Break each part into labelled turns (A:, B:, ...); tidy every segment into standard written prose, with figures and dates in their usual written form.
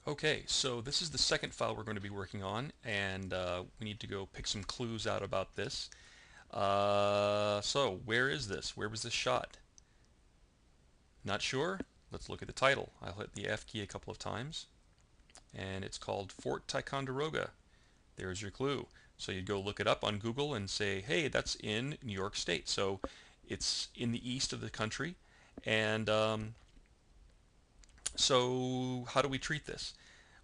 A: Okay, so this is the second file we're going to be working on, and we need to go pick some clues out about this. So where is this? Where was this shot? Not sure? Let's look at the title. I'll hit the F key a couple of times, and it's called Fort Ticonderoga. There's your clue. So you'd go look it up on Google and say, hey, that's in New York State. So it's in the east of the country, and so how do we treat this?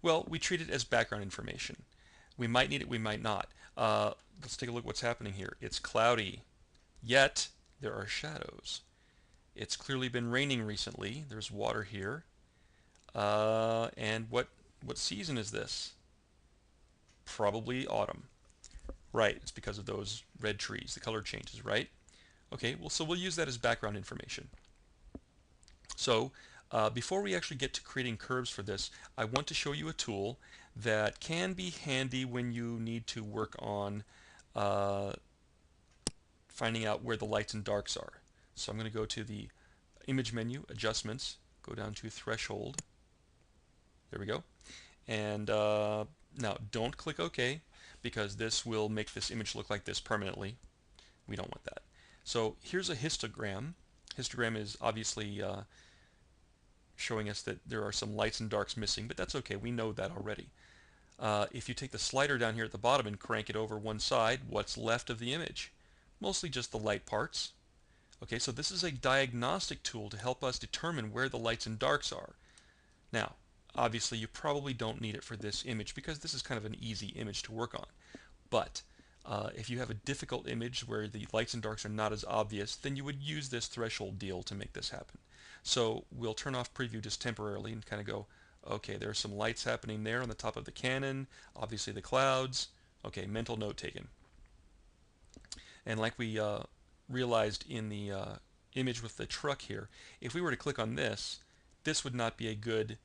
A: Well, we treat it as background information. We might need it, we might not. Let's take a look at what's happening here. It's cloudy, yet there are shadows. It's clearly been raining recently. There's water here. And what season is this? Probably autumn. Right, it's because of those red trees. The color changes, right? Okay, well, so we'll use that as background information. So before we actually get to creating curves for this, I want to show you a tool that can be handy when you need to work on uh, finding out where the lights and darks are. So I'm going to go to the image menu, adjustments, go down to threshold. There we go. And now don't click OK because this will make this image look like this permanently. We don't want that. So here's a histogram. Histogram is obviously showing us that there are some lights and darks missing, but that's okay. We know that already. If you take the slider down here at the bottom and crank it over one side, what's left of the image? Mostly just the light parts. Okay, so this is a diagnostic tool to help us determine where the lights and darks are. Now, obviously you probably don't need it for this image because this is kind of an easy image to work on. But if you have a difficult image where the lights and darks are not as obvious, then you would use this threshold deal to make this happen. So we'll turn off preview just temporarily and kind of go, okay, there's some lights happening there on the top of the cannon, obviously the clouds. Okay, mental note taken. And like we realized in the image with the truck here, if we were to click on this, this would not be a good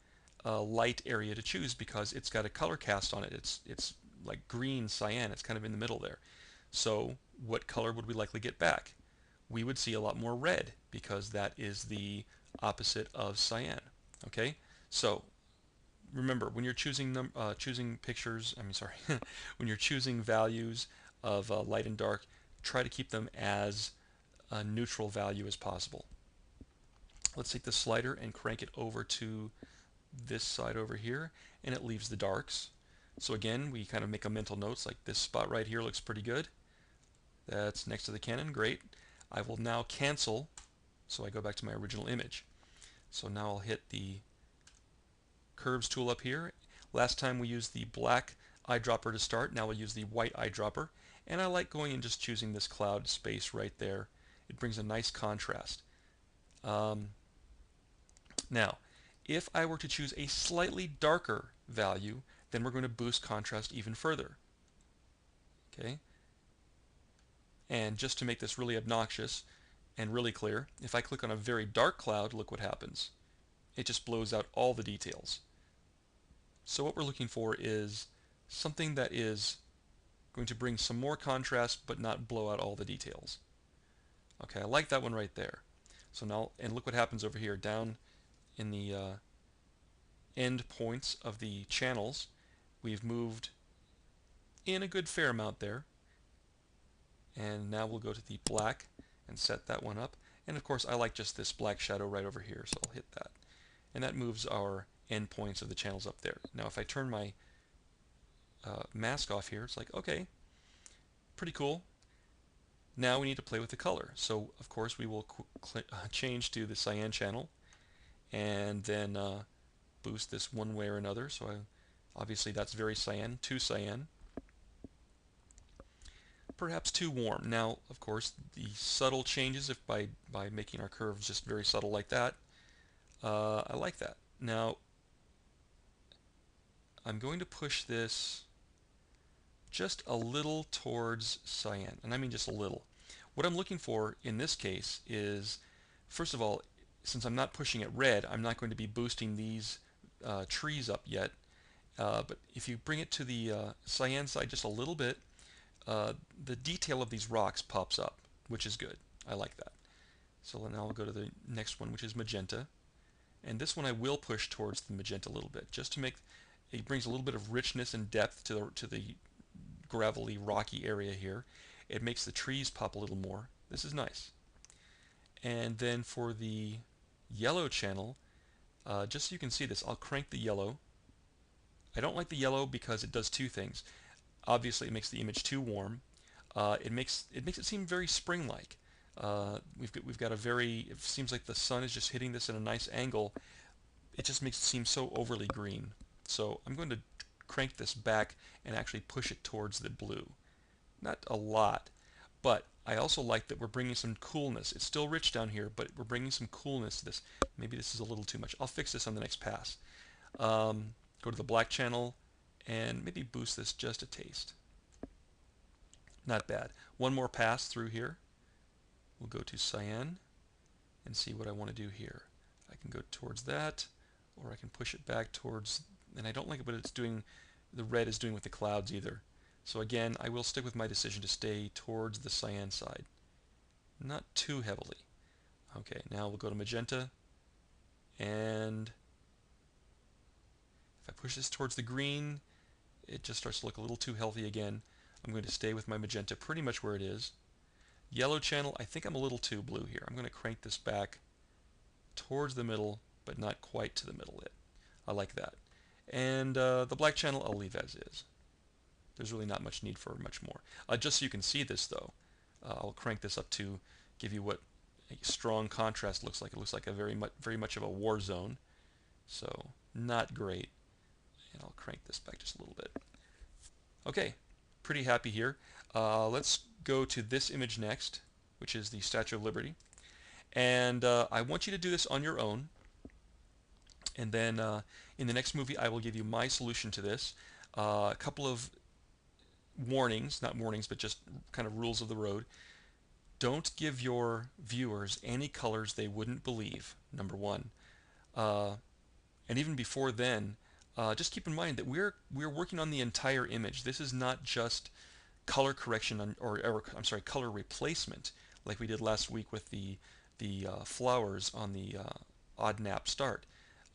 A: light area to choose because it's got a color cast on it. It's like green cyan. It's kind of in the middle there. So what color would we likely get back? We would see a lot more red because that is the opposite of cyan. Okay, so remember when you're choosing pictures, I mean sorry, when you're choosing values of light and dark, try to keep them as a neutral value as possible. Let's take the slider and crank it over to this side over here, and it leaves the darks. So again, we kind of make a mental notes like this spot right here looks pretty good. That's next to the cannon, great. I will now cancel, so I go back to my original image. So now I'll hit the curves tool up here. Last time we used the black eyedropper to start, now we'll use the white eyedropper. And I like going and just choosing this cloud space right there. It brings a nice contrast. Um, Now, if I were to choose a slightly darker value, then we're going to boost contrast even further. Okay? And just to make this really obnoxious and really clear, if I click on a very dark cloud, look what happens. It just blows out all the details. So what we're looking for is something that is going to bring some more contrast but not blow out all the details. Okay, I like that one right there. So now, and look what happens over here down in the end points of the channels. We've moved in a good fair amount there. And now we'll go to the black and set that one up. And of course I like just this black shadow right over here, so I'll hit that. And that moves our end points of the channels up there. Now if I turn my mask off here, it's like, okay, pretty cool. Now we need to play with the color. So of course we will change to the cyan channel and then boost this one way or another. So obviously that's very cyan, too cyan. Perhaps too warm. Now, of course, the subtle changes if by making our curves just very subtle like that. I like that. Now, I'm going to push this just a little towards cyan, and I mean just a little. What I'm looking for in this case is, first of all, since I'm not pushing it red, I'm not going to be boosting these trees up yet. But if you bring it to the cyan side just a little bit, the detail of these rocks pops up, which is good. I like that. So now I'll go to the next one, which is magenta. And this one I will push towards the magenta a little bit, just to make It brings a little bit of richness and depth to the gravelly, rocky area here. It makes the trees pop a little more. This is nice. And then for the yellow channel, just so you can see this, I'll crank the yellow. I don't like the yellow because it does two things. Obviously, it makes the image too warm. It makes it seem very spring-like. We've got a very. It seems like the sun is just hitting this at a nice angle. It just makes it seem so overly green. So I'm going to crank this back and actually push it towards the blue. Not a lot, but I also like that we're bringing some coolness. It's still rich down here, but we're bringing some coolness to this. Maybe this is a little too much. I'll fix this on the next pass. Go to the black channel and maybe boost this just a taste. Not bad. One more pass through here. We'll go to cyan and see what I want to do here. I can go towards that, or I can push it back towards, and I don't like what it's doing, the red is doing with the clouds either. So again, I will stick with my decision to stay towards the cyan side. Not too heavily. Okay, now we'll go to magenta, and if I push this towards the green, it just starts to look a little too healthy again. I'm going to stay with my magenta pretty much where it is. Yellow channel, I think I'm a little too blue here. I'm going to crank this back towards the middle, but not quite to the middle yet. I like that. And the black channel I'll leave as is. There's really not much need for much more. Just so you can see this though, I'll crank this up to give you what a strong contrast looks like. It looks like a very much of a war zone. So not great. And I'll crank this back just a little bit. Okay, pretty happy here. Let's go to this image next, which is the Statue of Liberty. And I want you to do this on your own. And then in the next movie, I will give you my solution to this. A couple of warnings, not warnings, but just kind of rules of the road. Don't give your viewers any colors they wouldn't believe, number one. And even before then, just keep in mind that we're working on the entire image. This is not just color correction or I'm sorry, color replacement like we did last week with the flowers on the odd nap start.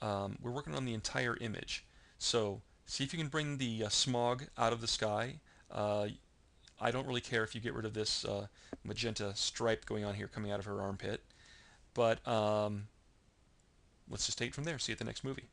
A: We're working on the entire image. So see if you can bring the smog out of the sky. I don't really care if you get rid of this magenta stripe going on here coming out of her armpit. But let's just take it from there. See you at the next movie.